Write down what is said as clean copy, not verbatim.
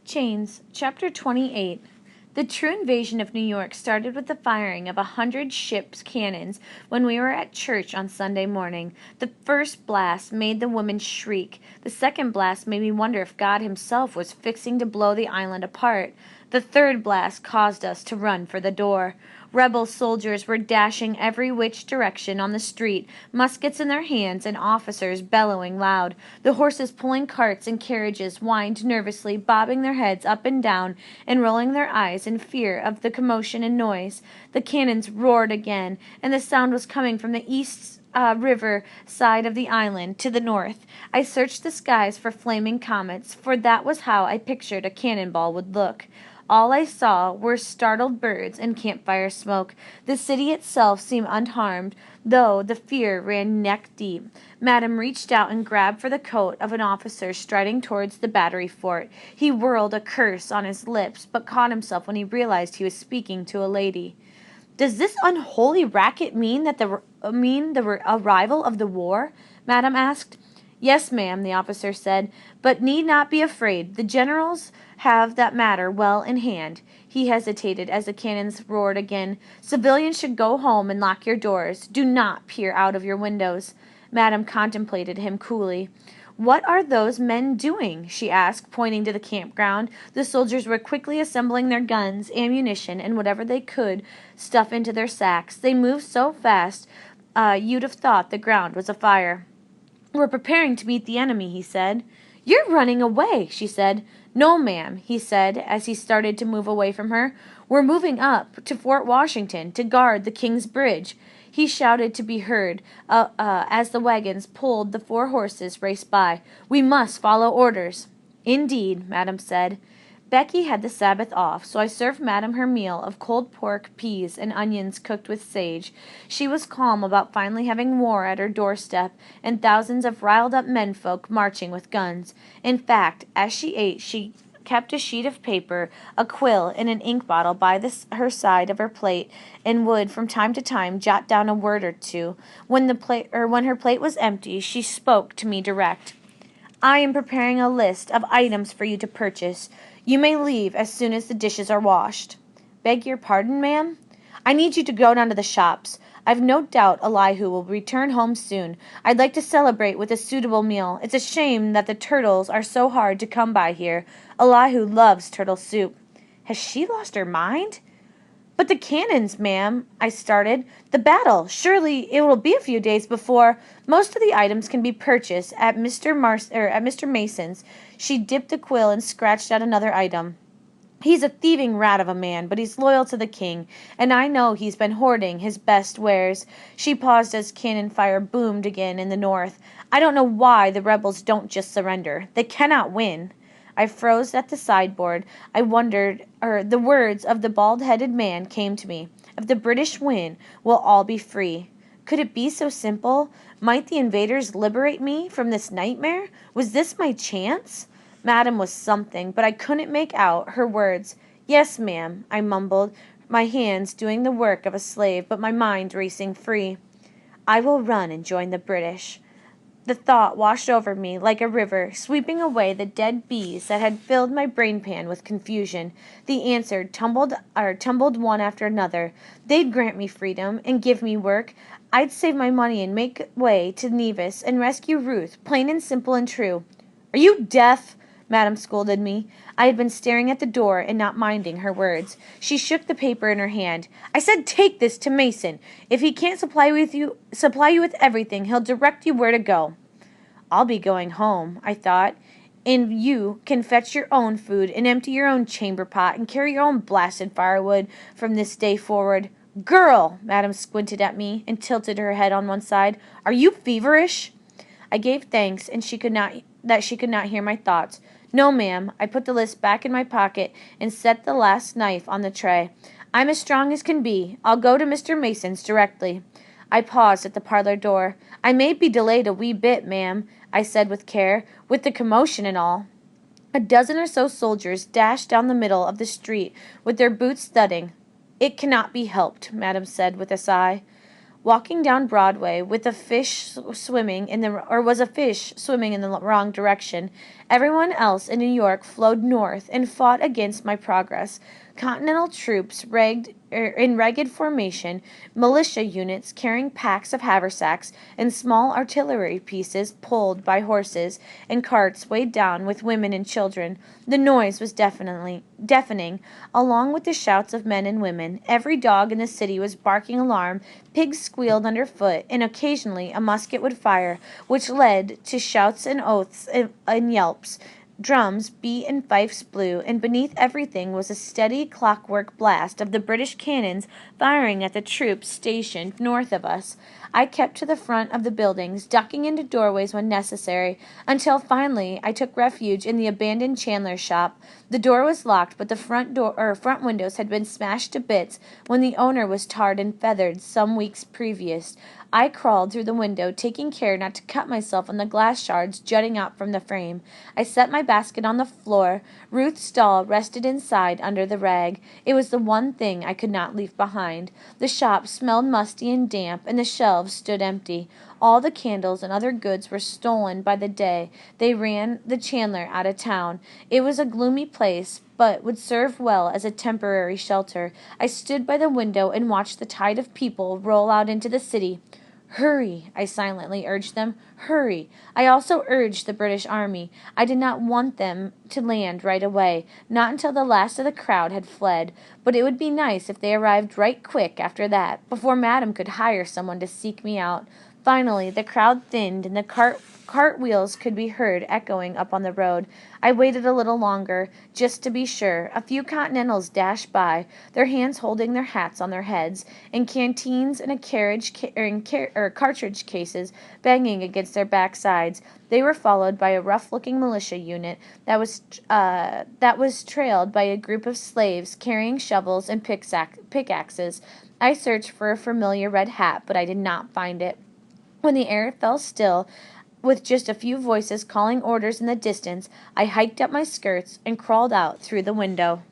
Chains, Chapter 28. The true invasion of New York started with the firing of 100 ships' cannons when we were at church on Sunday morning. The first blast made the women shriek. The second blast made me wonder if God himself was fixing to blow the island apart. The third blast caused us to run for the door. Rebel soldiers were dashing every which direction on the street, muskets in their hands and officers bellowing loud. The horses pulling carts and carriages whined nervously, bobbing their heads up and down and rolling their eyes in fear of the commotion and noise. The cannons roared again, and the sound was coming from the east river side of the island to the north. I searched the skies for flaming comets, for that was how I pictured a cannonball would look. All I saw were startled birds and campfire smoke. The city itself seemed unharmed, though the fear ran neck-deep. Madam reached out and grabbed for the coat of an officer striding towards the battery fort. He whirled a curse on his lips, but caught himself when he realized he was speaking to a lady. "Does this unholy racket mean the arrival of the war?" Madam asked. "Yes, ma'am," the officer said, "but need not be afraid. The generals have that matter well in hand." He hesitated as the cannons roared again. "Civilians should go home and lock your doors. Do not peer out of your windows." Madam contemplated him coolly. "What are those men doing?" she asked, pointing to the campground. The soldiers were quickly assembling their guns, ammunition, and whatever they could stuff into their sacks. They moved so fast you'd have thought the ground was afire. "We're preparing to meet the enemy," he said. "You're running away," she said. "No, ma'am," he said as he started to move away from her. "We're moving up to Fort Washington to guard the King's Bridge." He shouted to be heard as the wagons pulled the 4 horses raced by. "We must follow orders." "Indeed," Madam said. Becky had the Sabbath off, so I served Madam her meal of cold pork, peas, and onions cooked with sage. She was calm about finally having war at her doorstep, and thousands of riled-up menfolk marching with guns. In fact, as she ate, she kept a sheet of paper, a quill, and an ink bottle by her side of her plate, and would from time to time jot down a word or two. When her plate was empty, she spoke to me direct. "I am preparing a list of items for you to purchase. You may leave as soon as the dishes are washed." "Beg your pardon, ma'am?" "I need you to go down to the shops. I've no doubt Elihu will return home soon. I'd like to celebrate with a suitable meal. It's a shame that the turtles are so hard to come by here. Elihu loves turtle soup." "Has she lost her mind?" "But the cannons, ma'am," I started. "The battle. Surely it will be a few days before—" "Most of the items can be purchased at Mr. Mason's." She dipped the quill and scratched out another item. "He's a thieving rat of a man, but he's loyal to the king, and I know he's been hoarding his best wares." She paused as cannon fire boomed again in the north. "I don't know why the rebels don't just surrender. They cannot win." I froze at the sideboard. The words of the bald-headed man came to me. "If the British win, we'll all be free." Could it be so simple? Might the invaders liberate me from this nightmare? Was this my chance? Madam was something, but I couldn't make out her words. "Yes, ma'am," I mumbled, my hands doing the work of a slave, but my mind racing free. "I will run and join the British." The thought washed over me like a river, sweeping away the dead bees that had filled my brain-pan with confusion. The answer tumbled one after another. They'd grant me freedom and give me work. I'd save my money and make way to Nevis and rescue Ruth, plain and simple and true. "Are you deaf?" Madam scolded me. I had been staring at the door and not minding her words. She shook the paper in her hand. "I said take this to Mason. If he can't supply you with everything, he'll direct you where to go." "I'll be going home," I thought, "and you can fetch your own food and empty your own chamber pot and carry your own blasted firewood from this day forward." "Girl!" Madam squinted at me and tilted her head on one side. "Are you feverish?" I gave thanks and she could not hear my thoughts. "No, ma'am." I put the list back in my pocket and set the last knife on the tray. "I'm as strong as can be. I'll go to Mr. Mason's directly." I paused at the parlor door. "I may be delayed a wee bit, ma'am," I said with care, "with the commotion and all." A dozen or so soldiers dashed down the middle of the street with their boots thudding. "It cannot be helped," Madam said with a sigh. walking down Broadway with a fish swimming in the or was a fish swimming in the wrong direction. Everyone else in New York flowed north and fought against my progress. Continental troops in ragged formation, militia units carrying packs of haversacks, and small artillery pieces pulled by horses, and carts weighed down with women and children. The noise was deafening, along with the shouts of men and women. Every dog in the city was barking alarm, pigs squealed underfoot, and occasionally a musket would fire, which led to shouts and oaths and yelps. Drums beat and fifes blew, and beneath everything was a steady clockwork blast of the British cannons firing at the troops stationed north of us. I kept to the front of the buildings, ducking into doorways when necessary, until finally I took refuge in the abandoned chandler's shop. The door was locked, but the front windows had been smashed to bits when the owner was tarred and feathered some weeks previous. I crawled through the window, taking care not to cut myself on the glass shards jutting out from the frame. I set my basket on the floor. Ruth's doll rested inside under the rag. It was the one thing I could not leave behind. The shop smelled musty and damp, and the shelves stood empty. All the candles and other goods were stolen by the day. They ran the chandler out of town. It was a gloomy place, but would serve well as a temporary shelter. I stood by the window and watched the tide of people roll out into the city. Hurry, I silently urged them. Hurry. I also urged the British Army. I did not want them to land right away, not until the last of the crowd had fled. But it would be nice if they arrived right quick after that, before Madam could hire someone to seek me out. Finally, the crowd thinned, and the cart wheels could be heard echoing up on the road. I waited a little longer, just to be sure. A few Continentals dashed by, their hands holding their hats on their heads, and canteens and cartridge cases banging against their backsides. They were followed by a rough-looking militia unit that was trailed by a group of slaves carrying shovels and pickaxes. I searched for a familiar red hat, but I did not find it. When the air fell still, with just a few voices calling orders in the distance, I hiked up my skirts and crawled out through the window.